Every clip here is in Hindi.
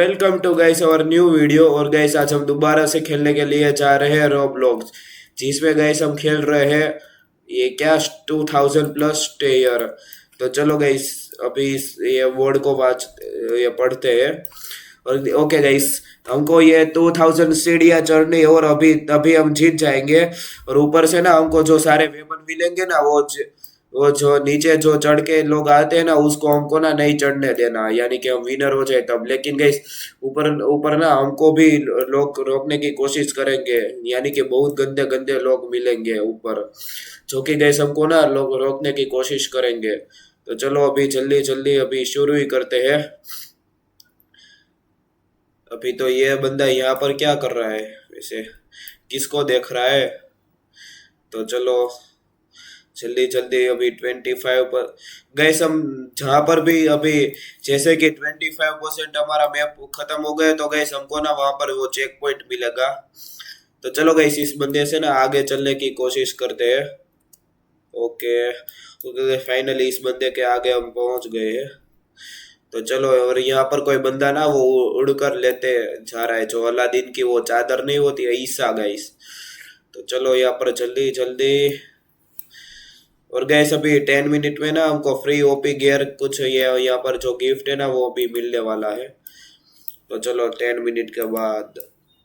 Welcome to guys our new video. और गाइस आज हम दोबारा से खेलने के लिए जा रहे हैं रोब्लॉक्स, जिसमें गाइस हम खेल रहे हैं ये क्या 2000 प्लस टेयर। तो चलो गाइस अभी ये वर्ड को ये पढ़ते हैं। और ओके गाइस, हमको ये 2000 सीढ़ियाँ चढ़नी है और अभी तभी हम जीत जाएंगे। और ऊपर से ना हमको जो सारे वेपन मिलेंगे ना वो जो नीचे जो चढ़ के लोग आते हैं ना उसको हमको ना नहीं चढ़ने देना, यानी कि हम विनर हो जाए तब। लेकिन गाइस ऊपर ऊपर ना हमको भी लोग रोकने की कोशिश करेंगे, यानी कि बहुत गंदे गंदे लोग मिलेंगे ऊपर, जो कि गाइस हमको ना लोग रोकने की कोशिश करेंगे। तो चलो अभी जल्दी जल्दी अभी शुरू ही करते हैं। अभी तो ये बंदा यहाँ पर क्या कर रहा है वैसे, किसको देख रहा है? तो चलो जल्दी जल्दी अभी 25 पर गए हम। जहां पर भी अभी जैसे कि 25% हमारा मैप खत्म हो गया तो गए हमको ना वहां पर वो चेक पॉइंट मिलेगा। तो चलो गए इस बंदे से ना आगे चलने की कोशिश करते हैं। ओके ओके, फाइनली इस बंदे के आगे हम पहुंच गए हैं। तो चलो, और यहाँ पर कोई बंदा ना वो उड़कर लेते जा रहा है, जो अलादीन की वो चादर नहीं होती है, ईसा गाइस। तो चलो यहाँ पर जल्दी जल्दी। और गैस अभी 10 मिनट में ना हमको फ्री ओपी गियर कुछ ये यहाँ पर जो गिफ्ट है ना वो भी मिलने वाला है। तो चलो 10 मिनट के बाद।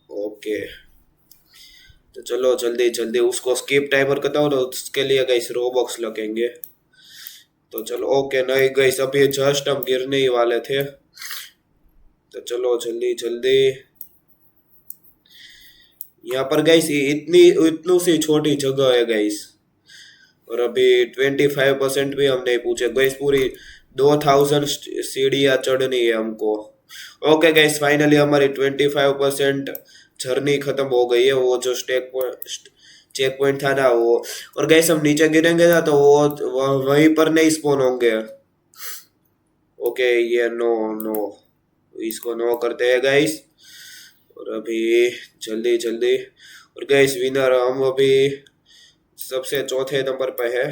ओके, तो चलो जल्दी जल्दी उसको स्किप टाइमर करता हूँ, तो उसके लिए गैस रोबॉक्स लगेंगे। तो चलो ओके, नहीं गैस अभी जस्ट हम गिरने ही वाले थे। तो चलो जल्दी जल्दी। यहाँ पर गैस इतनी इतनी सी छोटी जगह है गैस, और अभी 25% भी हम नहीं पूछे गैस। पूरी 2000 सीढ़ियाँ चढ़नी है हमको। ओके गैस, फाइनली हमारी 25% जर्नी खत्म हो गई है। वो जो चेक पॉइंट था ना वो, और गैस हम नीचे गिरेंगे ना तो वहीं पर नहीं स्पॉन होंगे। ओके, ये नो नो, इसको नो करते हैं गाइस। और अभी जल्दी जल्दी। और गाइस विनर हम अभी सबसे चौथे नंबर पे है,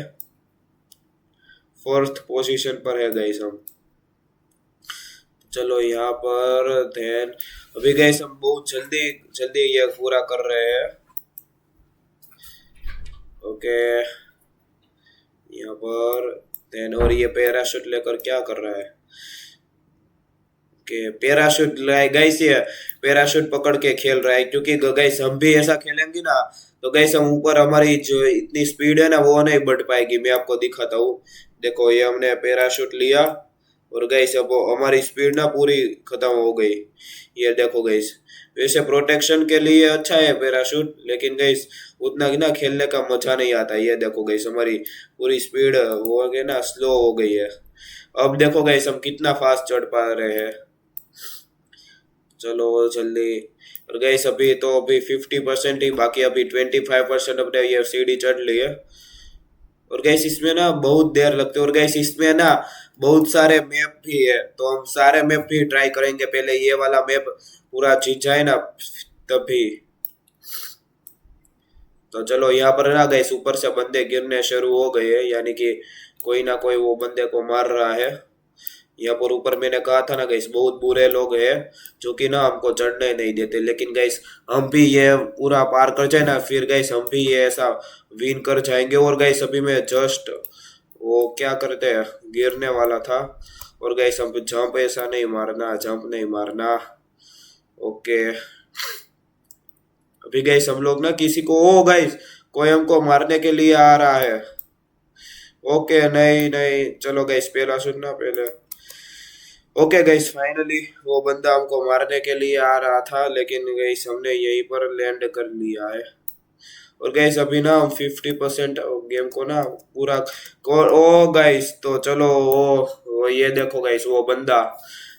फोर्थ पोजीशन पर है गाइस हम। चलो यहाँ पर ध्यान। अभी गाइस हम बहुत जल्दी जल्दी ये पूरा कर रहे हैं। ओके, यहाँ पर ध्यान। और ये पैराशूट लेकर क्या कर रहा है? कि पैराशूट लाए गाइस, ये पैराशूट पकड़ के खेल रहा है, क्योंकि गाइस हम भी ऐसा खेलेंगे ना तो गाइस हम ऊपर हमारी जो इतनी स्पीड है ना वो नहीं बढ़ पाएगी। मैं आपको दिखाता हूँ, देखो ये हमने पैराशूट लिया और गाइस अब हमारी स्पीड ना पूरी खत्म हो गई। ये देखो गाइस, वैसे प्रोटेक्शन के लिए अच्छा है पैराशूट, लेकिन गाइस उतना ना खेलने का मजा नहीं आता। ये देखो गाइस हमारी पूरी स्पीड वो गई ना, स्लो हो गई है। अब देखो गाइस हम कितना फास्ट चढ़ पा रहे हैं। चलो जल्दी। और गैस अभी तो अभी 50% ही बाकी, अभी 25% अपने ये सीढ़ी चढ़ ली है। और गैस इसमें ना बहुत देर लगती है, और गैस इसमें ना बहुत सारे मैप भी है, तो हम सारे मैप भी ट्राई करेंगे। पहले ये वाला मैप पूरा जीत जाए ना तभी। तो चलो यहाँ पर ना गैस ऊपर से बंदे गिरने शुरू हो गए हैं, यानी कि कोई ना कोई वो बंदे को मार रहा है। यहाँ पर ऊपर मैंने कहा था ना गैस बहुत बुरे लोग हैं जो कि ना हमको चढ़ने नहीं देते। लेकिन गैस हम भी ये पूरा पार कर जाए ना, फिर गैस हम भी ये ऐसा विन कर जाएंगे। और गैस अभी मैं जस्ट वो क्या करते हैं गिरने वाला था। और गैस हम जंप ऐसा नहीं मारना, जंप नहीं मारना। ओके, अभी गैस हम लोग ना किसी को, ओ गैस कोई हमको मारने के लिए आ रहा है। ओके, नहीं नहीं, चलो गैस पहला सुनना पहले। ओके गाइस, फाइनली वो बंदा हमको मारने के लिए आ रहा था, लेकिन गाइस हमने यहीं पर लैंड कर लिया है। और गाइस अभी ना हम 50% गेम को ना पूरा ओ गाइस, तो चलो वो ये देखो गाइस वो बंदा।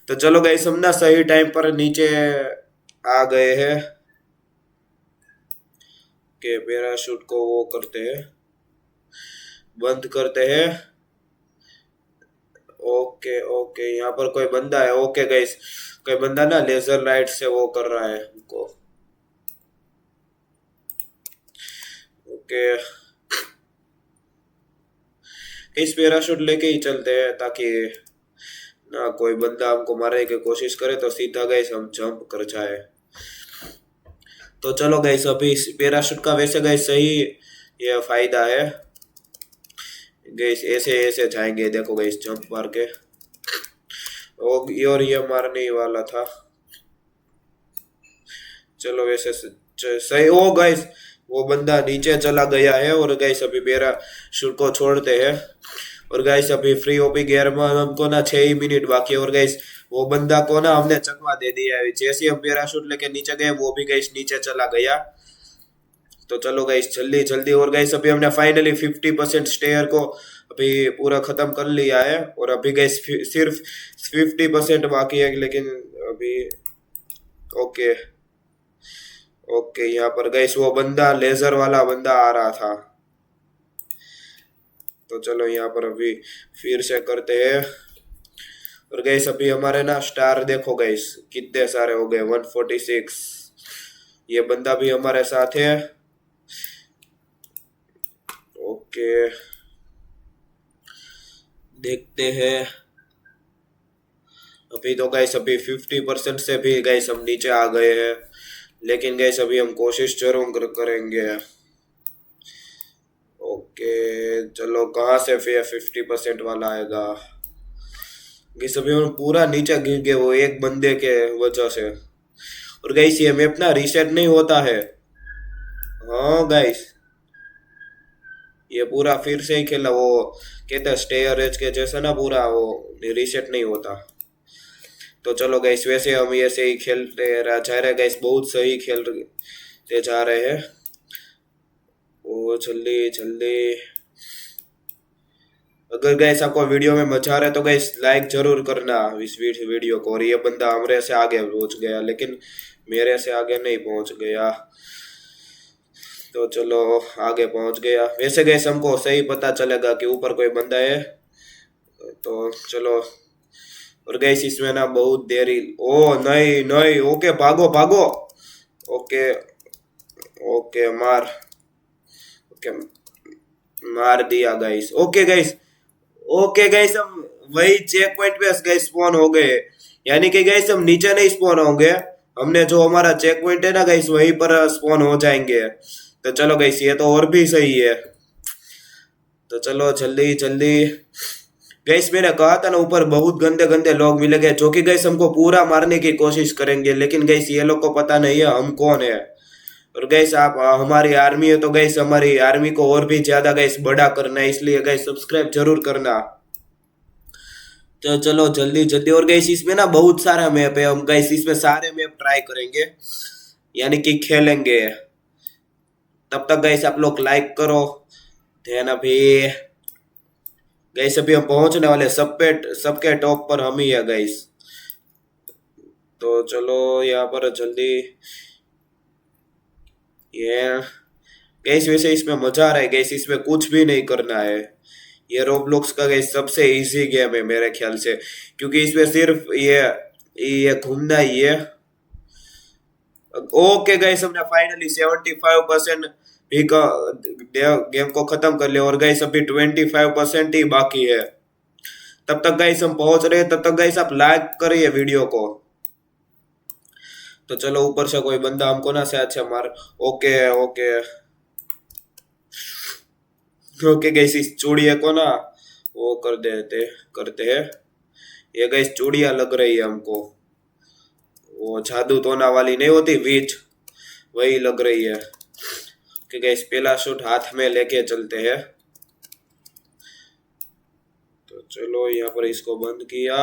तो चलो गाइस हम ना सही टाइम पर नीचे आ गए हैं। के पैराशूट को वो करते हैं, बंद करते हैं। ओके ओके, यहाँ पर कोई बंदा है। ओके गाइस, कोई बंदा ना लेजर लाइट से वो कर रहा है हमको। ओके, इस पैराशूट लेके ही चलते हैं ताकि ना कोई बंदा हमको मारने की कोशिश करे तो सीधा गैस हम जंप कर जाए। तो चलो गैस अभी पैराशूट का वैसे गैस सही ये फायदा है गैस, ऐसे ऐसे जाएंगे देखो गैस जंप मार के। और ये मारने ही वाला था। चलो वैसे सही ओ गैस वो बंदा नीचे चला गया है और गैस अभी पैराशूट को छोड़ते हैं। और गैस अभी फ्री ओपी गियर में हमको ना 6 ही मिनट बाकी है। और गैस वो बंदा को ना हमने चकमा दे दिया है। जैसे हम पैराशूट लेके नीचे गए वो भी गैस नीचे चला गया। तो चलो गैस जल्दी जल्दी। और गैस अभी हमने फाइनली 50% स्टेयर को अभी पूरा खत्म कर लिया है। और अभी गैस सिर्फ 50% बाकी है लेकिन अभी ओके ओके। यहाँ पर गैस वो बंदा लेजर वाला बंदा आ रहा था। तो चलो यहाँ पर अभी फिर से करते हैं। और गैस अभी हमारे ना स्टार देखो गैस कितने सारे हो गए 146। ये बंदा भी हमारे साथ है। ओके देखते हैं। अभी तो गैस अभी 50% से भी गैस हम नीचे आ गए हैं लेकिन गैस अभी हम कोशिश जरूर करेंगे। ओके चलो कहाँ से फिर 50% वाला आएगा। गैस अभी हम पूरा नीचे गिर गए वो एक बंदे के वजह से। और गैस ये मैप ना रीसेट नहीं होता है। हाँ गैस ये पूरा फिर से ही खेला वो कहते हैं स्टेयर एज के जैसा ना पूरा वो रीसेट नहीं होता। तो चलो गैस वैसे हम ऐसे ही खेलते जा रहे गैस बहुत सही खेलते जा रहे हैं। ओ जल्दी जल्दी। अगर गैस आपको वीडियो में मजा आ रहा है तो गैस लाइक जरूर करना इस वीडियो को। और ये बंदा हमरे से आगे पहुंच गया लेकिन मेरे से आगे नहीं पहुंच गया। तो चलो आगे पहुंच गया। वैसे गैस हमको सही पता चलेगा कि ऊपर कोई बंदा है। तो चलो। और गैस इसमें ना बहुत देरी ओ नहीं नहीं। ओके भागो भागो। ओके ओके मार। ओके मार दिया gas. Okay gas okay gas हम वही चेक पॉइंट पे गैस स्पॉन हो गए। यानी कि गैस हम नीचे नहीं स्पॉन होंगे। हमने जो हमारा चेक पॉइंट है ना गैस वहीं पर स्पॉन हो जाएंगे। तो चलो गैस ये तो और भी सही है। तो चलो जल्दी जल्दी। गैस मैंने कहा था ना ऊपर बहुत गंदे गंदे लोग मिलेंगे जो कि गैस हमको पूरा मारने की कोशिश करेंगे लेकिन गैस ये लोग को पता नहीं है हम कौन है। और गैस आप हमारी आर्मी है तो गैस हमारी आर्मी को और भी ज्यादा गैस बड़ा करना है इसलिए गैस सब्सक्राइब जरूर करना। तो चलो जल्दी जल्दी। और गैस इसमें ना बहुत सारा मैप है। हम गैस इसमें सारे मैप ट्राई करेंगे यानी कि खेलेंगे। तब तक गैस आप लोग लाइक करो। ध्यान अभी गैस अभी हम पहुंचने वाले सबके टॉप पर हम ही है गैस। तो चलो यहाँ पर जल्दी। ये गैस वैसे इसमें मजा आ रहा है गैस इसमें कुछ भी नहीं करना है। ये रोब्लॉक्स का गैस सबसे इजी गेम है मेरे ख्याल से क्योंकि इसमें सिर्फ ये घूमना ही है। ओके गैस हमने फाइनली 75% भी गेम को खत्म कर लिया। और गैस अभी 25% ही बाकी है। तब तक गैस हम पहुंच रहे हैं तब तक गैस आप लाइक करिए वीडियो को। तो चलो ऊपर से कोई बंदा हमको ना से अच्छा मार। ओके ओके ओके गैस इस चूड़िया को ना वो कर देते करते हैं। ये गैस चूड़िया लग रही है हमको वो जादू टोना वाली नहीं होती बीच वही लग रही है कि गैस पहला शूट हाथ में लेके चलते हैं। तो चलो यहाँ पर इसको बंद किया।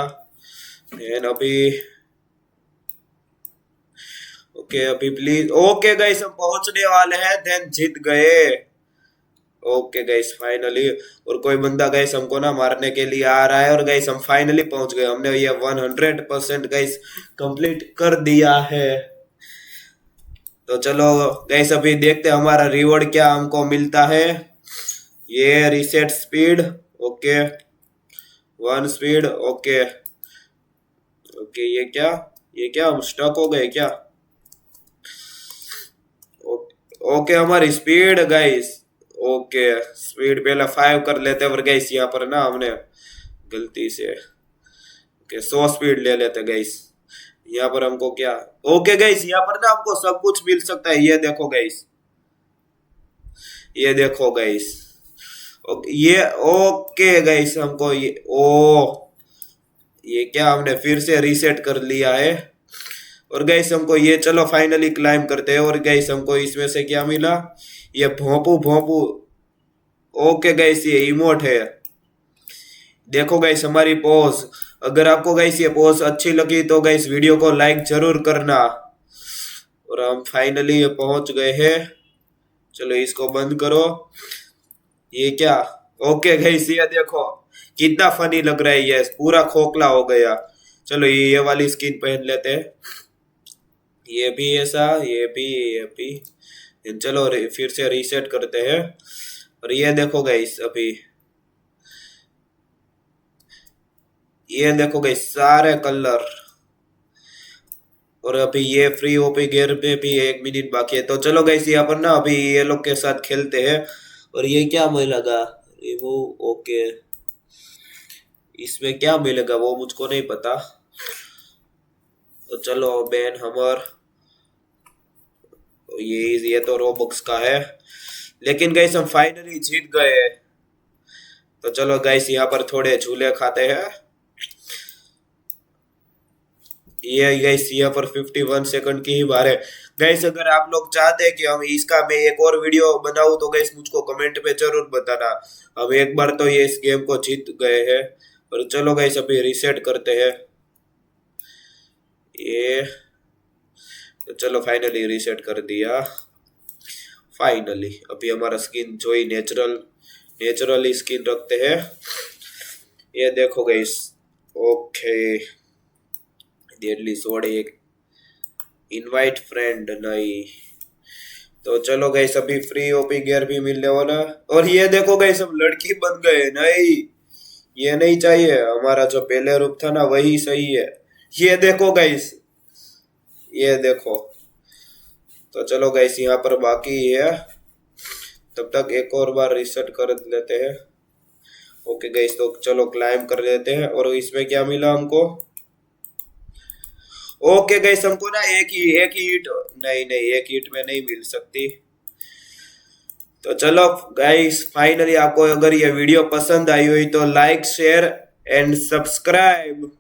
एंड अभी ओके अभी प्लीज। ओके गैस हम पहुंचने वाले हैं देन जीत गए। Okay gas finally. और कोई बंदा गैस हमको ना मारने के लिए आ रहा है। और गैस हम फाइनली पहुंच गए। हमने ये 100% गैस कंप्लीट कर दिया है। तो चलो गैस अभी देखते हैं हमारा रिवॉर्ड क्या हमको मिलता है। ये reset speed okay 1 speed okay okay. ये क्या हम स्टक हो गए क्या। ओके हमारी स्पीड गाइस ओके स्पीड पहले 5 कर लेते हैं। और गाइस यहाँ पर ना हमने गलती से कि 100 स्पीड ले लेते गाइस। यहाँ पर हमको क्या, ओके गाइस, यहाँ पर ना हमको सब कुछ मिल सकता है। ये देखो गाइस, ये देखो गाइस, ओके ये, ओके गाइस, हमको ये क्या हमने फिर से रीसेट कर लिया है। और गाइस हमको ये, चलो फाइनली क्लाइम करते हैं। और गाइस हमको इसमें से क्या मिला, ये भोंपू भोंपू। ओके गाइस, ये इमोट है। देखो गाइस हमारी पोज। अगर आपको गाइस ये पोज अच्छी लगी तो गाइस वीडियो को लाइक जरूर करना। और हम फाइनली पहुंच गए हैं। चलो इसको बंद करो। ये क्या, ओके गाइस ये देखो कितना फनी लग रहा है, ये पूरा खोखला हो गया। चलो ये वाली स्किन पहन लेते हैं। ये भी ऐसा, ये भी। चलो फिर से रीसेट करते हैं। और ये देखो गाइस अभी, ये देखो गाइस सारे कलर। और अभी ये फ्री ओपी गेयर पे भी 1 मिनट बाकी है। तो चलो गाइस यहाँ पर ना अभी ये लोग के साथ खेलते हैं। और ये क्या मिलेगा, रिमूव, ओके इसमें क्या मिलेगा वो मुझको नहीं पता। तो चलो बैन हमर, ये तो रोबक्स का है। लेकिन गाइस हम फाइनली जीत गए। तो चलो गाइस यहाँ पर थोड़े झूले खाते हैं। ये गाइस यहाँ पर 51 सेकंड की ही बार है। गाइस अगर आप लोग चाहते हैं कि हम इसका मैं एक और वीडियो बनाऊं तो गाइस मुझको कमेंट में जरूर बताना। हम एक बार तो ये इस गेम को जीत गए हैं। और चलो गाइस अभी रीसेट करते हैं ये। तो चलो फाइनली रीसेट कर दिया। फाइनली अभी हमारा स्किन जो ही नेचुरली स्किन रखते हैं। ये देखो गाइस, ओके डेडली सोड, एक इनवाइट फ्रेंड नहीं। तो चलो गाइस अभी फ्री ओपी गियर भी मिलने वाला। और ये देखो गाइस हम लड़की बन गए। नहीं ये नहीं चाहिए, हमारा जो पहले रूप था ना वही सही है। ये देखो गाइस, ये देखो। तो चलो गाइस यहाँ पर बाकी है, तब तक एक और बार रीसेट कर लेते हैं। ओके गाइस तो चलो क्लाइम कर लेते हैं। और इसमें क्या मिला हमको, ओके गाइस हमको ना एक ही ईट, नहीं एक ईट में नहीं मिल सकती। तो चलो गाइस फाइनली आपको अगर ये वीडियो पसंद आई हुई तो लाइक शेयर एंड सब्सक्राइब।